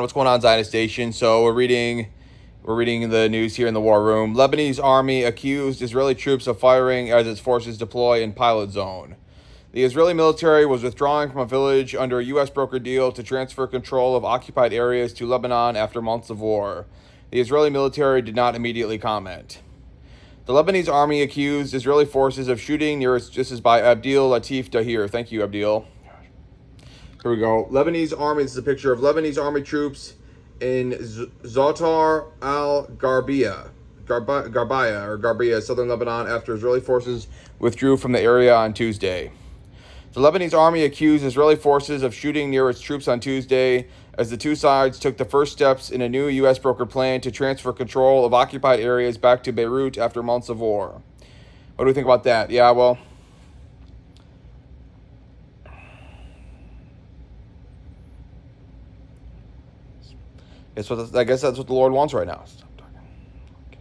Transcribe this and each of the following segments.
What's going on, Zionist Nation? So we're reading the news here in the war room. Lebanese army accused Israeli troops of firing as its forces deploy in pilot zone. The Israeli military was withdrawing from a village under a U.S. brokered deal to transfer control of occupied areas to Lebanon after months of war. The Israeli military did not immediately comment. The Lebanese army accused Israeli forces of shooting near its. This is by Abdel Latif Dahir. Thank you, Abdel. Here we go. Lebanese army. This is a picture of Lebanese army troops in Zatar al-Garbia, Garbia, southern Lebanon, after Israeli forces withdrew from the area on Tuesday. The Lebanese army accused Israeli forces of shooting near its troops on Tuesday as the two sides took the first steps in a new U.S. brokered plan to transfer control of occupied areas back to Beirut after months of war. What do we think about that? Yeah, well, I guess that's what the Lord wants right now. Stop talking. Okay.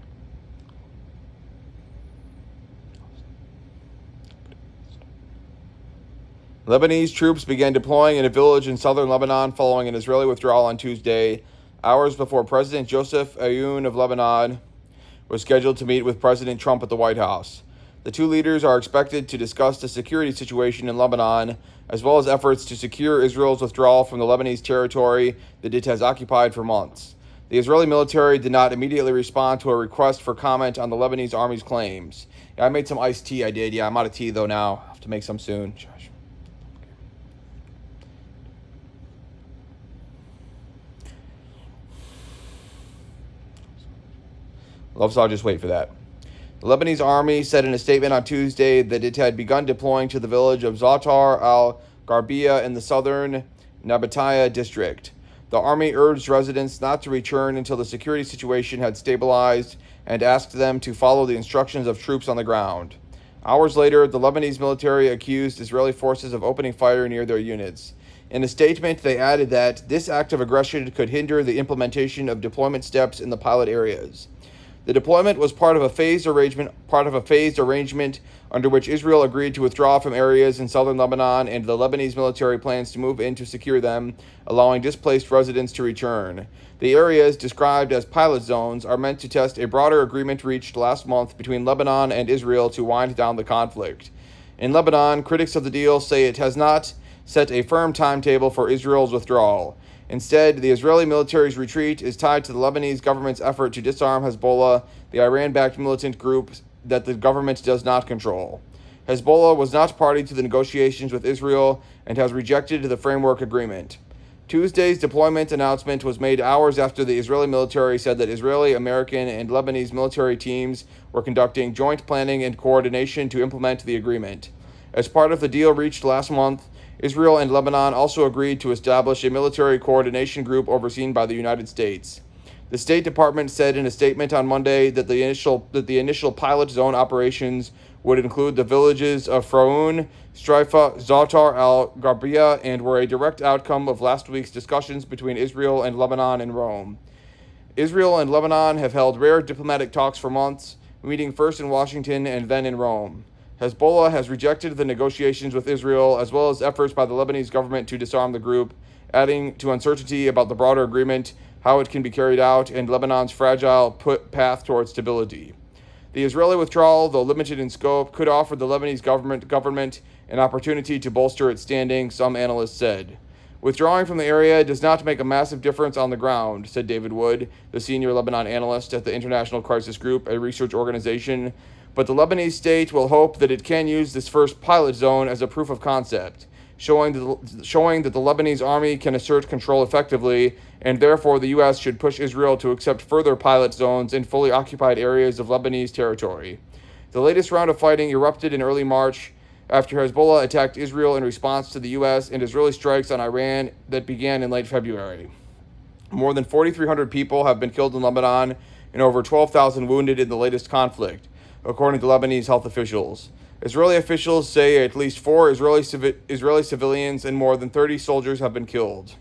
Lebanese troops began deploying in a village in southern Lebanon following an Israeli withdrawal on Tuesday, hours before President Joseph Aoun of Lebanon was scheduled to meet with President Trump at the White House. The two leaders are expected to discuss the security situation in Lebanon, as well as efforts to secure Israel's withdrawal from the Lebanese territory that it has occupied for months. The Israeli military did not immediately respond to a request for comment on the Lebanese army's claims. Yeah, I made some iced tea, I did. Yeah, I'm out of tea, though, now. I have to make some soon. Josh. So I'll just wait for that. The Lebanese army said in a statement on Tuesday that it had begun deploying to the village of Zatar al-Garbia in the southern Nabataya district. The army urged residents not to return until the security situation had stabilized and asked them to follow the instructions of troops on the ground. Hours later, the Lebanese military accused Israeli forces of opening fire near their units. In a statement, they added that this act of aggression could hinder the implementation of deployment steps in the pilot areas. The deployment was part of a phased arrangement under which Israel agreed to withdraw from areas in southern Lebanon, and the Lebanese military plans to move in to secure them, allowing displaced residents to return. The areas, described as pilot zones, are meant to test a broader agreement reached last month between Lebanon and Israel to wind down the conflict. In Lebanon, critics of the deal say it has not set a firm timetable for Israel's withdrawal. Instead, the Israeli military's retreat is tied to the Lebanese government's effort to disarm Hezbollah, the Iran-backed militant group that the government does not control. Hezbollah was not party to the negotiations with Israel and has rejected the framework agreement. Tuesday's deployment announcement was made hours after the Israeli military said that Israeli, American, and Lebanese military teams were conducting joint planning and coordination to implement the agreement. As part of the deal reached last month, Israel and Lebanon also agreed to establish a military coordination group overseen by the United States. The State Department said in a statement on Monday that the initial pilot zone operations would include the villages of Fraoun, Strifa, Zatar al-Garbia, and were a direct outcome of last week's discussions between Israel and Lebanon in Rome. Israel and Lebanon have held rare diplomatic talks for months, meeting first in Washington and then in Rome. Hezbollah has rejected the negotiations with Israel, as well as efforts by the Lebanese government to disarm the group, adding to uncertainty about the broader agreement, how it can be carried out, and Lebanon's fragile path towards stability. The Israeli withdrawal, though limited in scope, could offer the Lebanese government an opportunity to bolster its standing, some analysts said. Withdrawing from the area does not make a massive difference on the ground, said David Wood, the senior Lebanon analyst at the International Crisis Group, a research organization. But the Lebanese state will hope that it can use this first pilot zone as a proof of concept, showing that the Lebanese army can assert control effectively, and therefore the U.S. should push Israel to accept further pilot zones in fully occupied areas of Lebanese territory. The latest round of fighting erupted in early March after Hezbollah attacked Israel in response to the U.S. and Israeli strikes on Iran that began in late February. More than 4,300 people have been killed in Lebanon and over 12,000 wounded in the latest conflict, according to Lebanese health officials. Israeli officials say at least 4 Israeli civilians and more than 30 soldiers have been killed.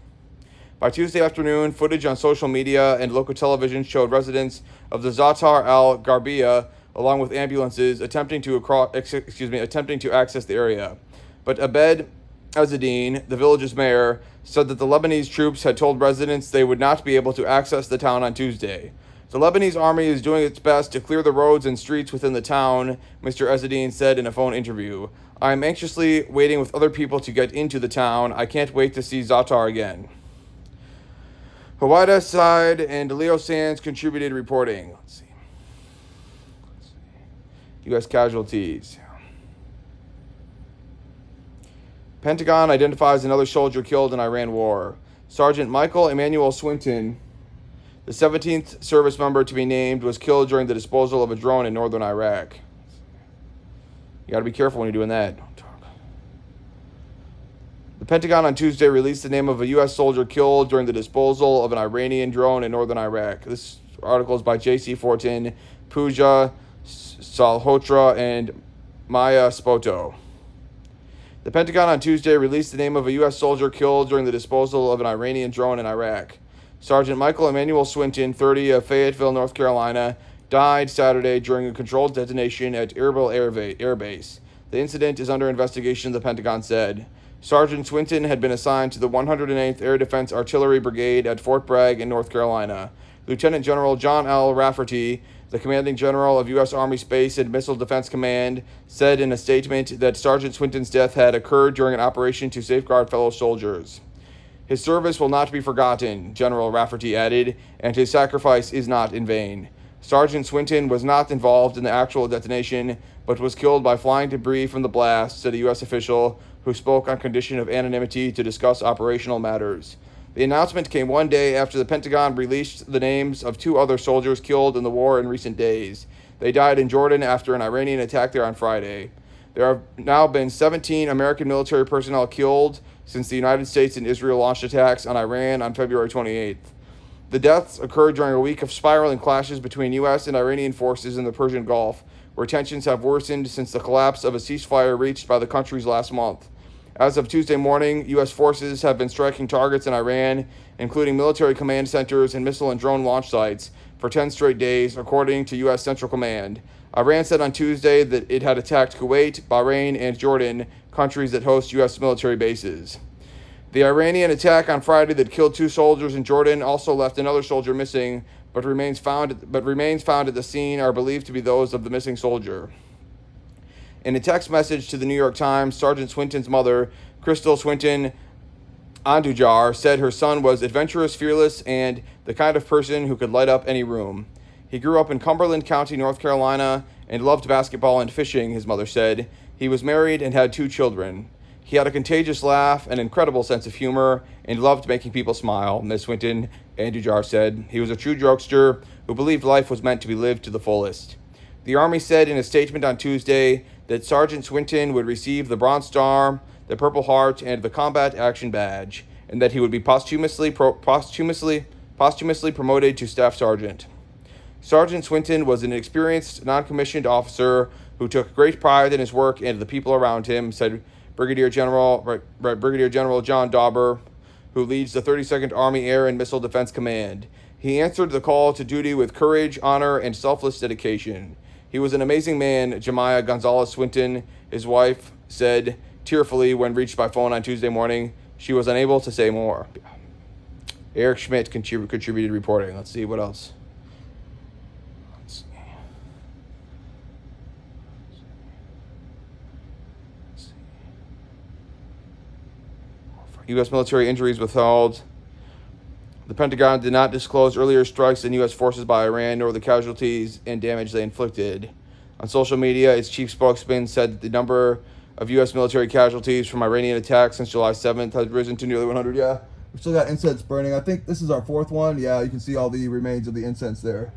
By Tuesday afternoon, footage on social media and local television showed residents of the Zatar al-Garbia, along with ambulances, attempting to access the area. But Abed Ezzedine, the village's mayor, said that the Lebanese troops had told residents they would not be able to access the town on Tuesday. The Lebanese army is doing its best to clear the roads and streets within the town, Mr. Ezzedine said in a phone interview. I am anxiously waiting with other people to get into the town. I can't wait to see Zatar again. Hawaii side and Leo Sands contributed reporting. Let's see. U.S. casualties. Pentagon identifies another soldier killed in Iran war. Sergeant Michael Emmanuel Swinton, the 17th service member to be named, was killed during the disposal of a drone in northern Iraq. You got to be careful when you're doing that. Don't talk. The Pentagon on Tuesday released the name of a U.S. soldier killed during the disposal of an Iranian drone in northern Iraq. This article is by J.C. Fortin, Pooja Salhotra, and Maya Spoto. The Pentagon on Tuesday released the name of a U.S. soldier killed during the disposal of an Iranian drone in Iraq. Sergeant Michael Emmanuel Swinton, 30, of Fayetteville, North Carolina, died Saturday during a controlled detonation at Erbil Air Base. The incident is under investigation, the Pentagon said. Sergeant Swinton had been assigned to the 108th Air Defense Artillery Brigade at Fort Bragg in North Carolina. Lieutenant General John L. Rafferty, the commanding general of U.S. Army Space and Missile Defense Command, said in a statement that Sergeant Swinton's death had occurred during an operation to safeguard fellow soldiers. His service will not be forgotten, General Rafferty added, and his sacrifice is not in vain. Sergeant Swinton was not involved in the actual detonation, but was killed by flying debris from the blast, said a U.S. official who spoke on condition of anonymity to discuss operational matters. The announcement came one day after the Pentagon released the names of 2 other soldiers killed in the war in recent days. They died in Jordan after an Iranian attack there on Friday. There have now been 17 American military personnel killed since the United States and Israel launched attacks on Iran on February 28th. The deaths occurred during a week of spiraling clashes between U.S. and Iranian forces in the Persian Gulf, where tensions have worsened since the collapse of a ceasefire reached by the countries last month. As of Tuesday morning, U.S. forces have been striking targets in Iran, including military command centers and missile and drone launch sites, for 10 straight days, according to U.S. Central Command. Iran said on Tuesday that it had attacked Kuwait, Bahrain, and Jordan, countries that host U.S. military bases. The Iranian attack on Friday that killed 2 soldiers in Jordan also left another soldier missing, but remains found at the scene are believed to be those of the missing soldier. In a text message to the New York Times, Sergeant Swinton's mother, Crystal Swinton Andujar, said her son was adventurous, fearless, and the kind of person who could light up any room. He grew up in Cumberland County, North Carolina, and loved basketball and fishing, his mother said. He was married and had 2 children. He had a contagious laugh, an incredible sense of humor, and loved making people smile, Ms. Swinton Andujar said. He was a true jokester who believed life was meant to be lived to the fullest. The Army said in a statement on Tuesday that Sergeant Swinton would receive the Bronze Star, the Purple Heart, and the Combat Action Badge, and that he would be posthumously promoted to Staff Sergeant. Sergeant Swinton was an experienced, non-commissioned officer who took great pride in his work and the people around him, said Brigadier General John Dauber, who leads the 32nd Army Air and Missile Defense Command. He answered the call to duty with courage, honor, and selfless dedication. He was an amazing man, Jemiah Gonzalez Swinton, his wife, said tearfully when reached by phone on Tuesday morning. She was unable to say more. Eric Schmidt contributed reporting. Let's see what else. U.S. military injuries withheld. The Pentagon did not disclose earlier strikes in U.S. forces by Iran nor the casualties and damage they inflicted. On social media, its chief spokesman said that the number of U.S. military casualties from Iranian attacks since July 7th has risen to nearly 100. Yeah, we've still got incense burning. I think this is our 4th one. Yeah, you can see all the remains of the incense there.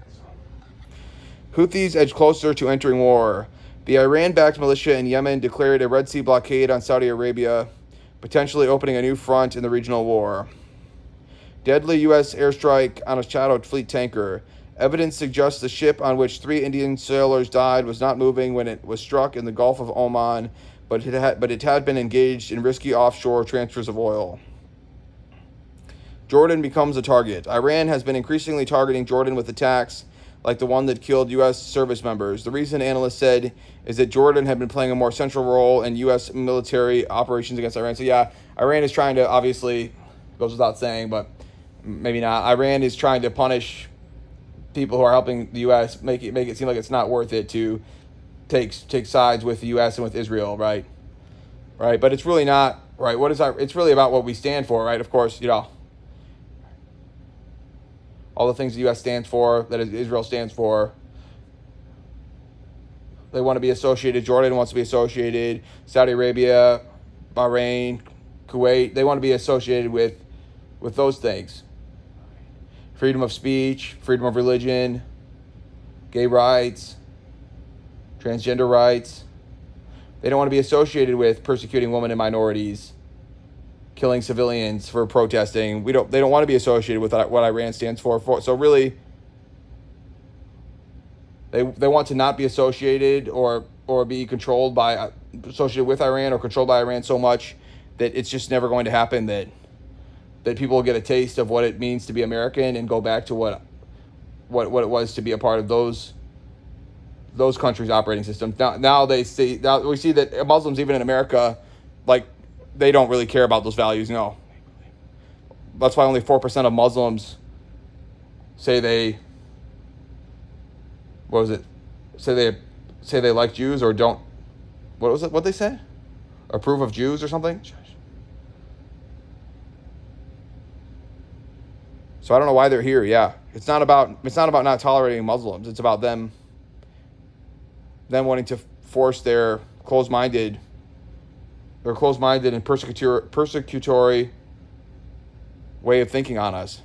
Houthis edge closer to entering war. The Iran-backed militia in Yemen declared a Red Sea blockade on Saudi Arabia, potentially opening a new front in the regional war. Deadly U.S. airstrike on a shadowed fleet tanker. Evidence suggests the ship on which 3 Indian sailors died was not moving when it was struck in the Gulf of Oman, but it had been engaged in risky offshore transfers of oil. Jordan becomes a target. Iran has been increasingly targeting Jordan with attacks like the one that killed U.S. service members. The reason, analysts said, is that Jordan had been playing a more central role in U.S. military operations against Iran. So yeah, Iran is trying to, obviously, goes without saying, but maybe not. Iran is trying to punish people who are helping the U.S., make it seem like it's not worth it to take sides with the U.S. and with Israel, right? Right, but it's really not, right? It's really about what we stand for, right? Of course, all the things the U.S. stands for, that Israel stands for. They want to be associated. Jordan wants to be associated. Saudi Arabia, Bahrain, Kuwait, they want to be associated with those things. Freedom of speech, freedom of religion, gay rights, transgender rights. They don't want to be associated with persecuting women and minorities, killing civilians for protesting. They don't want to be associated with what Iran stands for. So really, they want to not be associated or be associated with Iran or controlled by Iran so much that it's just never going to happen, that people will get a taste of what it means to be American and go back to what it was to be a part of those countries' operating systems. Now we see that Muslims, even in America, like, they don't really care about those values. No, that's why only 4% of Muslims say they like Jews, or don't. What was it? What they say? Approve of Jews or something. So I don't know why they're here. Yeah, it's not about not tolerating Muslims. It's about them wanting to force their closed-minded and persecutory way of thinking on us.